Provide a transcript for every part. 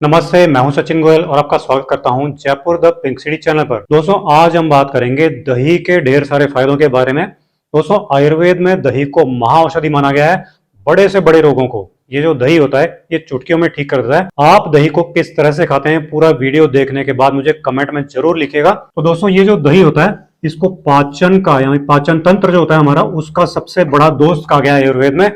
नमस्ते, मैं हूं सचिन गोयल और आपका स्वागत करता हूं Jaipur the pink city channel पर। दोस्तों, आज हम बात करेंगे दही के ढेर सारे फायदों के बारे में। दोस्तों, आयुर्वेद में दही को महाऔषधि माना गया है बड़े से बड़े रोगों को। ये जो दही होता है ये चुटकियों में ठीक कर देता है। आप दही को किस तरह से खाते हैं, पूरा वीडियो देखने के बाद मुझे कमेंट में जरूर लिखिएगा। तो दोस्तों, ये जो दही होता है इसको पाचन का यानी पाचन तंत्र जो होता है हमारा, उसका सबसे बड़ा दोस्त कहा गया है आयुर्वेद में।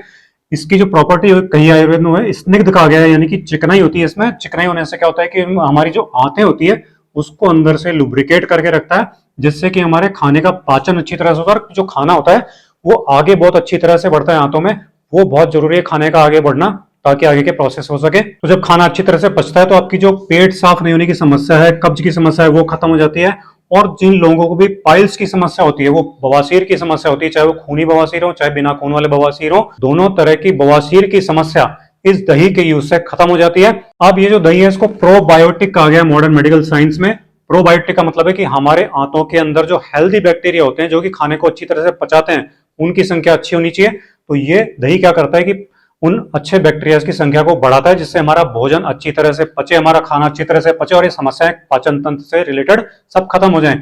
इसकी जो प्रॉपर्टी कही आयुर्वेद में है स्निग्ध कहा गया है, यानी कि चिकनाई होती है इसमें। चिकनाई होने से क्या होता है कि हमारी जो आंतें होती है उसको अंदर से लुब्रिकेट करके रखता है, जिससे कि हमारे खाने का पाचन अच्छी तरह से होता है। जो खाना होता है वो आगे बहुत अच्छी तरह से बढ़ता है आंतों में। वो बहुत जरूरी है खाने का आगे बढ़ना, ताकि आगे के प्रोसेस हो सके। तो जब खाना अच्छी तरह से पचता है तो आपकी जो पेट साफ नहीं होने की समस्या है, कब्ज की समस्या है, वो खत्म हो जाती है। और जिन लोगों को भी पाइल्स की समस्या होती है, वो बवासीर की समस्या होती है, चाहे वो खूनी बवासीर हो चाहे बिना खून वाले बवासीर हो, दोनों तरह की बवासीर की समस्या इस दही के यूज से खत्म हो जाती है। अब ये जो दही है इसको प्रोबायोटिक कहा गया है मॉडर्न मेडिकल साइंस में। प्रोबायोटिक का मतलब है कि हमारे आंतों के अंदर जो हेल्दी बैक्टीरिया होते हैं जो कि खाने को अच्छी तरह से पचाते हैं, उनकी संख्या अच्छी होनी चाहिए। तो ये दही क्या करता है कि उन अच्छे बैक्टीरिया की संख्या को बढ़ाता है, जिससे हमारा भोजन अच्छी तरह से पचे, हमारा खाना अच्छी तरह से पचे और ये समस्याएं पाचन तंत्र से रिलेटेड सब खत्म हो जाएं।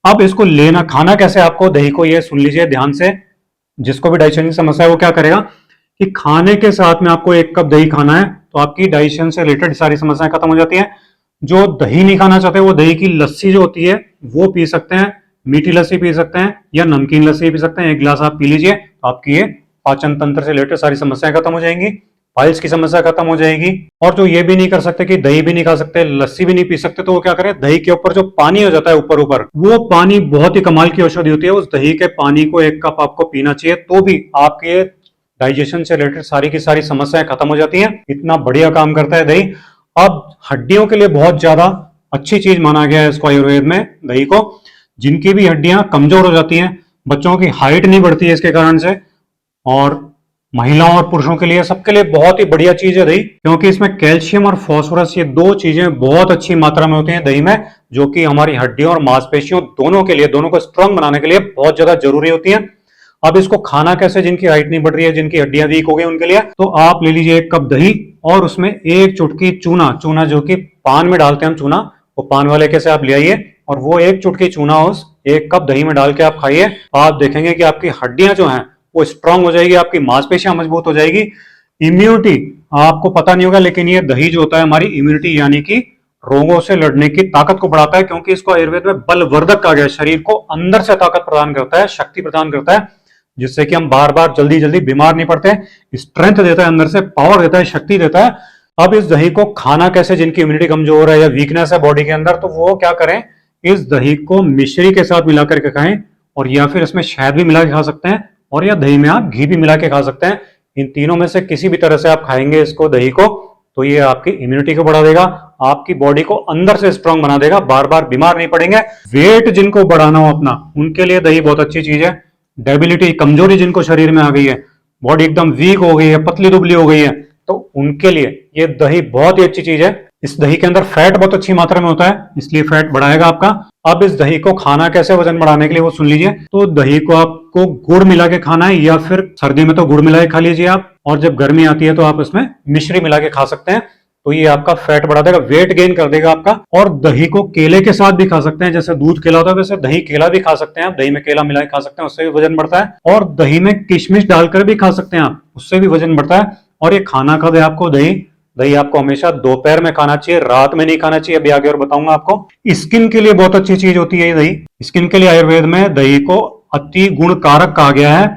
अब इसको लेना खाना कैसे, आपको दही को ये सुन लीजिए ध्यान से। जिसको भी डाइजेशन की समस्या है वो क्या करेगा कि खाने के साथ में आपको 1 कप दही खाना है, तो आपकी डाइजेशन से रिलेटेड सारी समस्याएं खत्म हो जाती हैं। जो दही नहीं खाना चाहते वो दही की लस्सी जो होती है वो पी सकते हैं। मीठी लस्सी पी सकते हैं या नमकीन लस्सी पी सकते हैं। 1 गिलास आप पी लीजिए तो आपकी ये पाचन तंत्र से रिलेटेड सारी समस्याएं खत्म हो जाएंगी, पाइल्स की समस्या खत्म हो जाएगी। और जो ये भी नहीं कर सकते कि दही भी नहीं खा सकते, लस्सी भी नहीं पी सकते, तो वो क्या करें, दही के ऊपर जो पानी हो जाता है ऊपर ऊपर, वो पानी बहुत ही कमाल की औषधि होती है। उस दही के पानी को 1 कप आपको पीना चाहिए, तो भी आपके डाइजेशन से रिलेटेड सारी की सारी समस्याएं खत्म हो जाती हैं। इतना बढ़िया काम करता है दही। अब हड्डियों के लिए बहुत ज्यादा अच्छी चीज माना गया है इसको आयुर्वेद में, दही को। जिनकी भी हड्डियां कमजोर हो जाती हैं, बच्चों की हाइट नहीं बढ़ती है इसके कारण से, और महिलाओं और पुरुषों के लिए, सबके लिए बहुत ही बढ़िया चीज है दही, क्योंकि इसमें कैल्शियम और फास्फोरस ये 2 चीजें बहुत अच्छी मात्रा में होती हैं दही में, जो कि हमारी हड्डियों और मांसपेशियों दोनों के लिए, दोनों को स्ट्रांग बनाने के लिए बहुत ज्यादा जरूरी होती हैं। अब इसको खाना कैसे, जिनकी हाइट नहीं बढ़ रही है, जिनकी हड्डियां वीक हो गई उनके लिए, तो आप ले लीजिए 1 कप दही और उसमें 1 चुटकी चूना, चूना जो कि पान में डालते हैं हम चूना, वो पान वाले कैसे आप ले आइए और वो 1 चुटकी चूना उस 1 कप दही में डाल के आप खाइए। आप देखेंगे कि आपकी हड्डियां जो हैं वो स्ट्रांग हो जाएगी, आपकी मांसपेशियां मजबूत हो जाएगी। इम्यूनिटी, आपको पता नहीं होगा लेकिन ये दही जो होता है हमारी इम्यूनिटी यानी कि रोगों से लड़ने की ताकत को बढ़ाता है, क्योंकि इसको आयुर्वेद में बलवर्धक कहा गया है। शरीर को अंदर से ताकत प्रदान करता है, शक्ति प्रदान करता है, जिससे कि हम बार बार जल्दी जल्दी बीमार नहीं पड़ते। स्ट्रेंथ देता है, अंदर से पावर देता है, शक्ति देता है। अब इस दही को खाना कैसे, जिनकी इम्यूनिटी कमजोर है या वीकनेस है बॉडी के अंदर, तो वो क्या करें, इस दही को मिश्री के साथ मिलाकर के खाएं, और या फिर इसमें शहद भी मिला के खा सकते हैं, और या दही में आप घी भी मिला के खा सकते हैं। इन तीनों में से किसी भी तरह से आप खाएंगे इसको, दही को, तो ये आपकी इम्यूनिटी को बढ़ा देगा, आपकी बॉडी को अंदर से स्ट्रांग बना देगा, बार बार बीमार नहीं पड़ेंगे। वेट जिनको बढ़ाना हो अपना, उनके लिए दही बहुत अच्छी चीज है। डेबिलिटी, कमजोरी जिनको शरीर में आ गई है, बॉडी एकदम वीक हो गई है, पतली दुबली हो गई है, तो उनके लिए ये दही बहुत ही अच्छी चीज है। इस दही के अंदर फैट बहुत अच्छी मात्रा में होता है, इसलिए फैट बढ़ाएगा आपका। अब इस दही को खाना कैसे वजन बढ़ाने के लिए वो सुन लीजिए। तो दही को आपको गुड़ मिला के खाना है, या फिर सर्दी में तो गुड़ मिला के खा लीजिए आप, और जब गर्मी आती है तो आप इसमें मिश्री मिला के खा सकते हैं। तो ये आपका फैट बढ़ा देगा, वेट गेन कर देगा आपका। और दही को केले के साथ भी खा सकते हैं, जैसे दूध केला होता है वैसे दही केला भी खा सकते हैं आप। दही में केला मिला के खा सकते हैं, उससे भी वजन बढ़ता है। और दही में किशमिश डालकर भी खा सकते हैं आप, उससे भी वजन बढ़ता है। और ये खाना कब है आपको, दही दही आपको हमेशा दोपहर में खाना चाहिए, रात में नहीं खाना चाहिए। अभी आगे और बताऊंगा आपको। स्किन के लिए बहुत अच्छी चीज होती है ये दही। स्किन के लिए आयुर्वेद में दही को अति गुणकारक कहा गया है।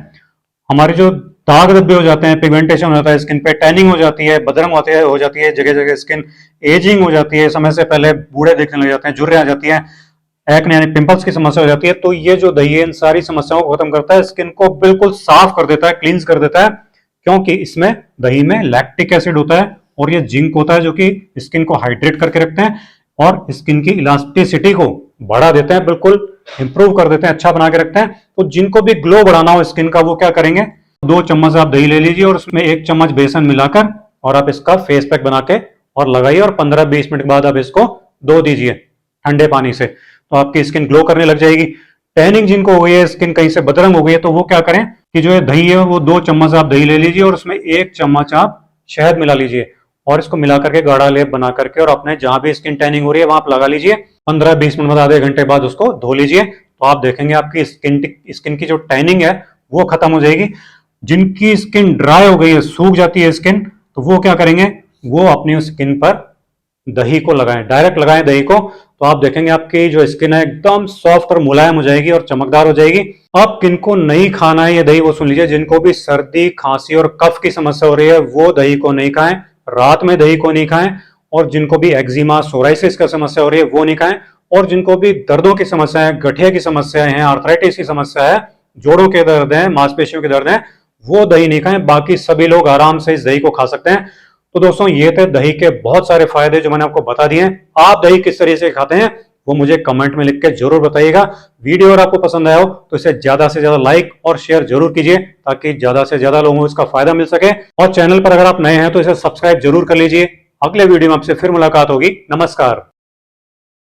हमारे जो दाग धब्बे हो जाते हैं, पिगमेंटेशन हो जाता है स्किन पे, टैनिंग हो जाती है, बदरंग हो जाती है जगह जगह, स्किन एजिंग हो जाती है, समय से पहले बूढ़े दिखने लग जाते हैं, झुर्रियां आ जाती है, एक्ने यानी पिंपल्स की समस्या हो जाती है, तो ये जो दही है इन सारी समस्याओं को खत्म करता है, स्किन को बिल्कुल साफ कर देता है, क्लींस कर देता है। क्योंकि इसमें दही में लैक्टिक एसिड होता है और ये जिंक होता है, जो कि स्किन को हाइड्रेट करके रखते हैं और स्किन की इलास्टिसिटी को बढ़ा देते हैं, बिल्कुल इंप्रूव कर देते हैं, अच्छा बना के रखते हैं। तो जिनको भी ग्लो बढ़ाना हो स्किन का, वो क्या करेंगे, 2 चम्मच आप दही ले लीजिए और उसमें 1 चम्मच बेसन मिलाकर और आप इसका फेस पैक बना के और लगाइए, और 15-20 मिनट के बाद आप इसको धो दीजिए ठंडे पानी से, तो आपकी स्किन ग्लो करने लग जाएगी। टैनिंग जिनको हो गई है, स्किन कहीं से बदरंग हो गई है, तो वो क्या करें कि जो ये दही है वो 2 चम्मच आप दही ले लीजिए और उसमें 1 चम्मच आप शहद मिला लीजिए और इसको मिला करके गाढ़ा लेप बना करके और अपने जहां भी स्किन टैनिंग हो रही है वहां आप लगा लीजिए। 15-20 मिनट बाद, आधे घंटे बाद उसको धो लीजिए, तो आप देखेंगे आपकी स्किन की जो टैनिंग है वो खत्म हो जाएगी। जिनकी स्किन ड्राई हो गई है, सूख जाती है स्किन, तो वो क्या करेंगे, वो अपनी स्किन पर दही को लगाएं, डायरेक्ट लगाएं दही को, तो आप देखेंगे आपकी जो स्किन है एकदम सॉफ्ट और मुलायम हो जाएगी और चमकदार हो जाएगी। अब किनको नहीं खाना है ये दही वो सुन लीजिए। जिनको भी सर्दी, खांसी और कफ की समस्या हो रही है वो दही को नहीं खाएं, रात में दही को नहीं खाएं। और जिनको भी एक्जिमा, सोराइसिस का समस्या हो रही है वो नहीं खाएं। और जिनको भी दर्दों की समस्या है, गठिया की समस्या है, आर्थराइटिस की समस्या है, जोड़ों के दर्द है, मांसपेशियों के दर्द है, वो दही नहीं खाएं। बाकी सभी लोग आराम से इस दही को खा सकते हैं। तो दोस्तों ये थे दही के बहुत सारे फायदे जो मैंने आपको बता दिए हैं। आप दही किस तरीके से खाते हैं वो मुझे कमेंट में लिख के जरूर बताइएगा। वीडियो अगर आपको पसंद आया हो तो इसे ज्यादा से ज्यादा लाइक और शेयर जरूर कीजिए, ताकि ज्यादा से ज्यादा लोगों को इसका फायदा मिल सके। और चैनल पर अगर आप नए हैं तो इसे सब्सक्राइब जरूर कर लीजिए। अगले वीडियो में आपसे फिर मुलाकात होगी। नमस्कार।